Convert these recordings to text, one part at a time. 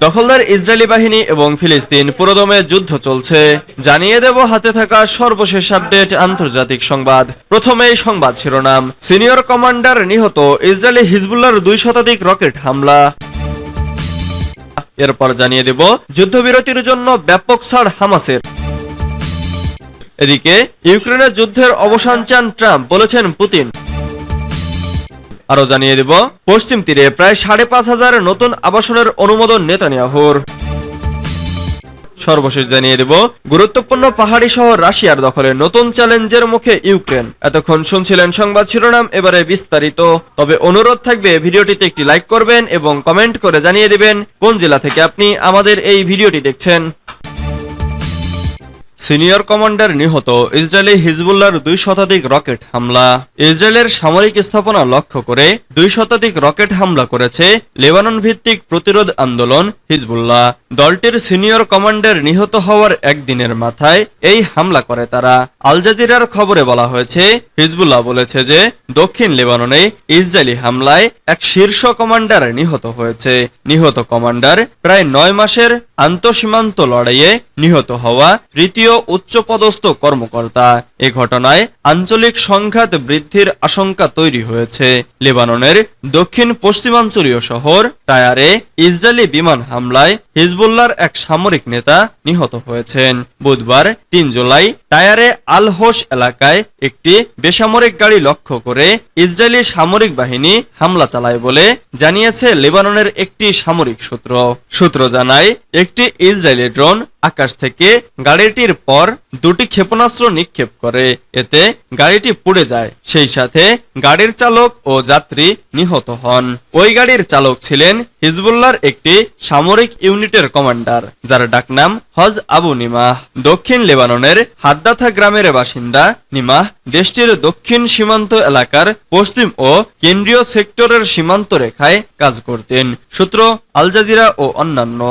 দখলদার ইসরায়েলি বাহিনী এবং ফিলিস্তিন পুরোদমে যুদ্ধ চলছে। জানিয়ে দেব হাতে থাকা সর্বশেষ আপডেট আন্তর্জাতিক সংবাদ। প্রথমেই সংবাদ শিরোনাম। সিনিয়র কমান্ডার নিহত, ইসরায়েলি হিজবুল্লাহর 2 শতাধিক রকেট হামলা। এরপর জানিয়ে দেব যুদ্ধবিরতির জন্য ব্যাপক ছাড় হামাসের। এদিকে ইউক্রেনের যুদ্ধের অবসান চান ট্রাম্প, বলেছেন পুতিন। আরো জানিয়ে দেব পশ্চিম তীরে প্রায় 5,500 নতুন আবাসনের অনুমোদন নেতানিয়াহুর। সর্বশেষ জানিয়ে দেব গুরুত্বপূর্ণ পাহাড়ি শহর রাশিয়ার দখলে, নতুন চ্যালেঞ্জের মুখে ইউক্রেন। এতক্ষণ শুনছিলেন সংবাদ শিরোনাম, এবারে বিস্তারিত। তবে অনুরোধ থাকবে ভিডিওটিতে একটি লাইক করবেন এবং কমেন্ট করে জানিয়ে দিবেন কোন জেলা থেকে আপনি আমাদের এই ভিডিওটি দেখছেন। সিনিয়র কমান্ডার নিহত, ইসরায়েলি হিজবুল্লাহর 2 শতাধিক রকেট হামলা। ইসরায়েলের সামরিক স্থাপনা লক্ষ্য করে 2 শতাধিক রকেট হামলা করেছে লেবানন ভিত্তিক প্রতিরোধ আন্দোলন হিজবুল্লাহ। দলটির সিনিয়র কমান্ডার নিহত হওয়ার একদিনের মাথায় এই হামলা করে তারা। আল জাজিরার খবরে বলা হয়েছে, হিজবুল্লাহ বলেছে যে দক্ষিণ লেবাননে ইসরায়েলি হামলায় এক শীর্ষ কমান্ডার নিহত হয়েছে। নিহত কমান্ডার প্রায় 9 মাসের আন্তঃসীমান্ত লড়াইয়ে নিহত হওয়া তৃতীয় উচ্চপদস্থ কর্মকর্তা। এ ঘটনায় আঞ্চলিক সংঘাত বৃদ্ধির আশঙ্কা তৈরি হয়েছে। লেবাননের দক্ষিণ পশ্চিমাঞ্চলীয় শহর টায়ারে ইসরায়েলি বিমান হামলায় হিজবুল্লাহর এক সামরিক নেতা নিহত হয়েছেন। বুধবার 3 জুলাই টায়ারে আল হোস এলাকায় একটি বেসামরিক গাড়ি লক্ষ্য করে ইসরায়েলি সামরিক বাহিনী হামলা চালায় বলে জানিয়েছে লেবাননের একটি সামরিক সূত্র জানায়, একটি ইসরায়েলি ড্রোন আকাশ থেকে গাড়িটির পর 2টি ক্ষেপণাস্ত্র নিক্ষেপ করে। এতে গাড়িটি পুড়ে যায়, সেই সাথে গাড়ির চালক ও যাত্রী নিহত হন। ওই গাড়ির চালক ছিলেন হিজবুল্লাহর একটি সামরিক ইউনিটের কমান্ডার, যার ডাকনাম হজ আবু নিমাহ। দক্ষিণ লেবাননের হাদ্দাথা গ্রামের বাসিন্দা নিমাহ দেশটির দক্ষিণ সীমান্ত এলাকার পশ্চিম ও কেন্দ্রীয় সেক্টরের সীমান্ত রেখায় কাজ করতেন। সূত্র আল জাজিরা ও অন্যান্য।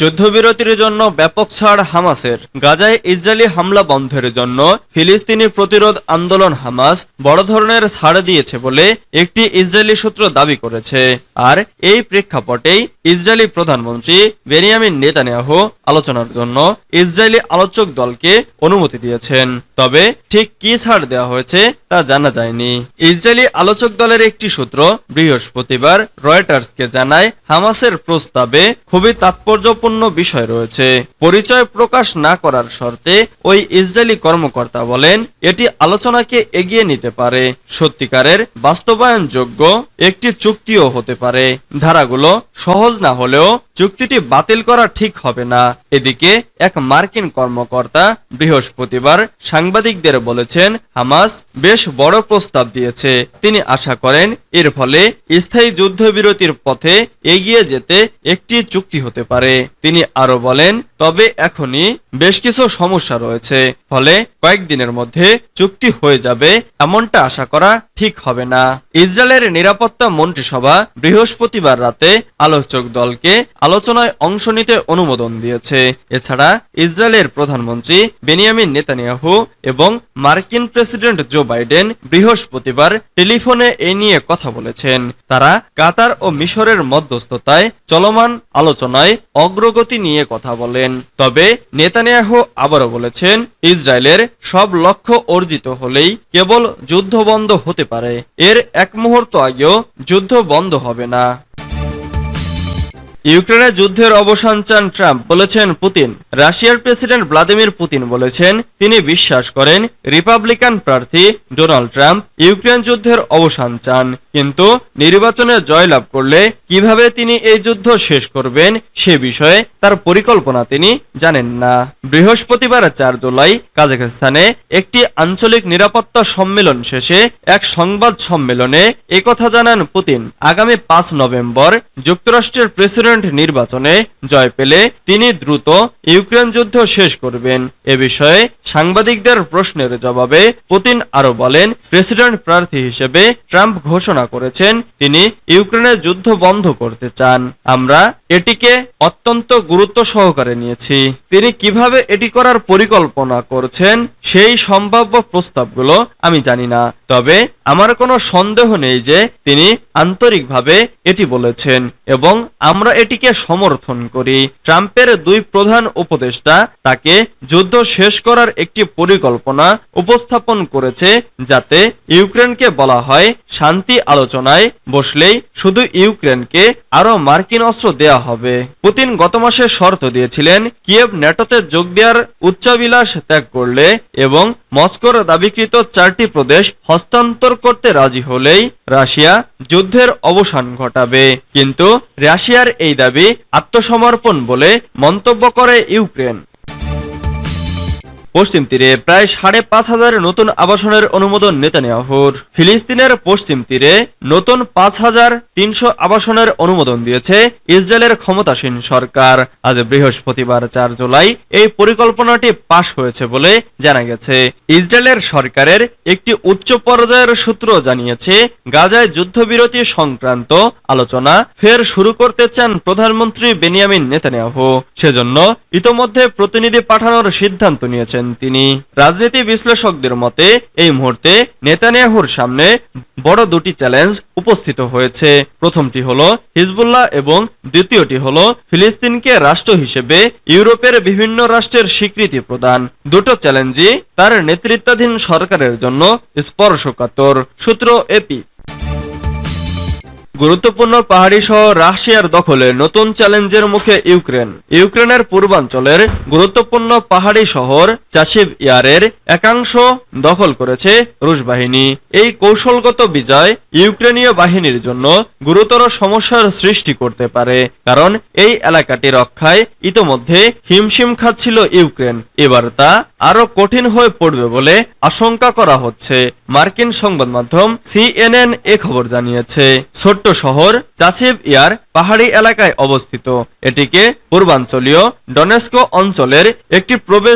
যুদ্ধবিরতির জন্য ব্যাপক ছাড় হামাসের। গাজায় ইসরায়েলি হামলা বন্ধের জন্য ফিলিস্তিনি প্রতিরোধ আন্দোলন হামাস বড় ধরনের ছাড় দিয়েছে বলে একটি ইসরায়েলি সূত্র দাবি করেছে। আর এই প্রেক্ষাপটেই ইসরায়েলি প্রধানমন্ত্রী বেনিয়ামিন নেতানিয়াহু আলোচনার জন্য ইসরায়েলি আলোচক দলকে অনুমতি দিয়েছেন। তবে ঠিক কি ছাড় দেওয়া হয়েছে তা জানা যায়নি। ইসরায়েলি আলোচক দলের একটি সূত্র বৃহস্পতিবার রয়টার্সকে জানায়, হামাসের প্রস্তাবে খুবই তাৎপর্যপূর্ণ বিষয় রয়েছে। পরিচয় প্রকাশ না করার শর্তে ওই ইসরায়েলি কর্মকর্তা বলেন, এটি আলোচনাকে এগিয়ে নিতে পারে, সত্যিকারের বাস্তবায়নযোগ্য একটি চুক্তিও হতে পারে। ধারাগুলো সহজ না হলেও চুক্তিটি বাতিল করা ঠিক হবে না। এদিকে এক মার্কিন কর্মকর্তা বৃহস্পতিবার সাংবাদিকদের বলেছেন, হামাস বেশ বড় প্রস্তাব দিয়েছে। তিনি আশা করেন এর ফলে স্থায়ী যুদ্ধবিরতির পথে এগিয়ে যেতে একটি চুক্তি হতে পারে। তিনি আরো বলেন, তবে এখনই বেশ কিছু সমস্যা রয়েছে, ফলে কয়েকদিনের মধ্যে চুক্তি হয়ে যাবে এমনটা আশা করা ঠিক হবে না। ইসরায়েলের নিরাপত্তা মন্ত্রিসভা বৃহস্পতিবার রাতে আলোচক দলকে আলোচনায় অংশ নিতে অনুমোদন দিয়েছে। এছাড়া ইসরায়েলের প্রধানমন্ত্রী বেনিয়ামিন নেতানিয়াহু এবং মার্কিন প্রেসিডেন্ট জো বাইডেন বৃহস্পতিবার টেলিফোনে এ নিয়ে কথা বলেছেন। তারা কাতার ও মিশরের মধ্যস্থতায় চলমান আলোচনায় অগ্রগতি নিয়ে কথা বলেন। তবে নেতানিয়াহু আবারও বলেছেন, ইসরায়েলের সব লক্ষ্য অর্জিত হলেই কেবল যুদ্ধ বন্ধ হতে পারে, এর এক মুহূর্ত আগেও যুদ্ধ বন্ধ হবে না। ইউক্রেনের যুদ্ধের অবসান চান ট্রাম্প, বলেছেন পুতিন। রাশিয়ার প্রেসিডেন্ট ভ্লাদিমির পুতিন বলেছেন, তিনি বিশ্বাস করেন রিপাবলিকান প্রার্থী ডোনাল্ড ট্রাম্প ইউক্রেন যুদ্ধের অবসান চান, কিন্তু নির্বাচনে জয়লাভ করলে কিভাবে তিনি এই যুদ্ধ শেষ করবেন সে বিষয়ে তার পরিকল্পনা তিনি জানেন না। বৃহস্পতিবার 4 জুলাই কাজাখস্তানে একটি আঞ্চলিক নিরাপত্তা সম্মেলন শেষে এক সংবাদ সম্মেলনে একথা জানান পুতিন। আগামী 5 নভেম্বর যুক্তরাষ্ট্রের প্রেসিডেন্ট নির্বাচনে জয় পেলে তিনি দ্রুত ইউক্রেন যুদ্ধ শেষ করবেন। এ বিষয়ে সাংবাদিকদের প্রশ্নের জবাবে পুতিন আরো বলেন, প্রেসিডেন্ট প্রার্থী হিসেবে ট্রাম্প ঘোষণা করেছেন তিনি ইউক্রেনের যুদ্ধ বন্ধ করতে চান। আমরা এটিকে অত্যন্ত গুরুত্ব সহকারে নিয়েছি। তিনি কিভাবে এটি করার পরিকল্পনা করছেন সেই সম্ভাব্য প্রস্তাবগুলো আমি জানি না, তবে আমার কোনো সন্দেহ নেই যে তিনি আন্তরিকভাবে এটি বলেছেন এবং আমরা এটিকে সমর্থন করি। ট্রাম্পের দুই প্রধান উপদেষ্টা তাকে যুদ্ধ শেষ করার একটি পরিকল্পনা উপস্থাপন করেছে, যাতে ইউক্রেনকে বলা হয় শান্তি আলোচনায় বসলেই শুধু ইউক্রেনকে আরো মার্কিন অস্ত্র দেয়া হবে। পুতিন গত মাসে শর্ত দিয়েছিলেন কিয়েভ ন্যাটোতে যোগ দেওয়ার উচ্চাভিলাষ ত্যাগ করলে এবং মস্কোর দাবিকৃত 4টি প্রদেশ হস্তান্তর করতে রাজি হলেই রাশিয়া যুদ্ধের অবসান ঘটাবে। কিন্তু রাশিয়ার এই দাবি আত্মসমর্পণ বলে মন্তব্য করে ইউক্রেন। পশ্চিম তীরে প্রায় ৫,৫০০ নতুন আবাসনের অনুমোদন নেতানিয়াহুর। ফিলিস্তিনের পশ্চিম তীরে নতুন ৫,৩০০ আবাসনের অনুমোদন দিয়েছে ইসরায়েলের ক্ষমতাসীন সরকার। আজ বৃহস্পতিবার ৪ জুলাই এই পরিকল্পনাটি পাশ হয়েছে বলে জানা গেছে। ইসরায়েলের সরকারের একটি উচ্চ পর্যায়ের সূত্র জানিয়েছে, গাজায় যুদ্ধবিরতি সংক্রান্ত আলোচনা ফের শুরু করতে চান প্রধানমন্ত্রী বেনিয়ামিন নেতানিয়াহু। সেজন্য ইতোমধ্যে প্রতিনিধি পাঠানোর সিদ্ধান্ত নিয়েছেন তিনি। রাজনীতি বিশ্লেষকদের মতে এই মুহূর্তে নেতানিয়াহুর সামনে বড় দুটি চ্যালেঞ্জ উপস্থিত হয়েছে। প্রথমটি হলো হিজবুল্লাহ এবং দ্বিতীয়টি হলো ফিলিস্তিনকে রাষ্ট্র হিসেবে ইউরোপের বিভিন্ন রাষ্ট্রের স্বীকৃতি প্রদান। দুটো চ্যালেঞ্জই তার নেতৃত্বাধীন সরকারের জন্য স্পর্শকাতর। সূত্র এপি। গুরুত্বপূর্ণ পাহাড়ি শহর রাশিয়ার দখলে নতুন চ্যালেঞ্জের মুখে ইউক্রেন। ইউক্রেনের পূর্বাঞ্চলের গুরুত্বপূর্ণ পাহাড়ি শহর চাচিভ ইয়ারের একাংশ দখল করেছে রুশ বাহিনী। এই কৌশলগত বিজয় ইউক্রেনীয় বাহিনীর জন্য গুরুতর সমস্যার সৃষ্টি করতে পারে, কারণ এই এলাকাটি রক্ষায় ইতোমধ্যে হিমশিম খাচ্ছিল ইউক্রেন। এবার তা আরো কঠিন হয়ে পড়বে বলে আশঙ্কা করা হচ্ছে। মার্কিন সংবাদ মাধ্যম CNN এ খবর জানিয়েছে। ছোট্ট শহর চাচিভ ইয়ার পাহাড়ি এলাকায় অবস্থিত। এটিকে পূর্বাঞ্চলীয় ডনেস্ক অঞ্চলের একটি প্রবেশ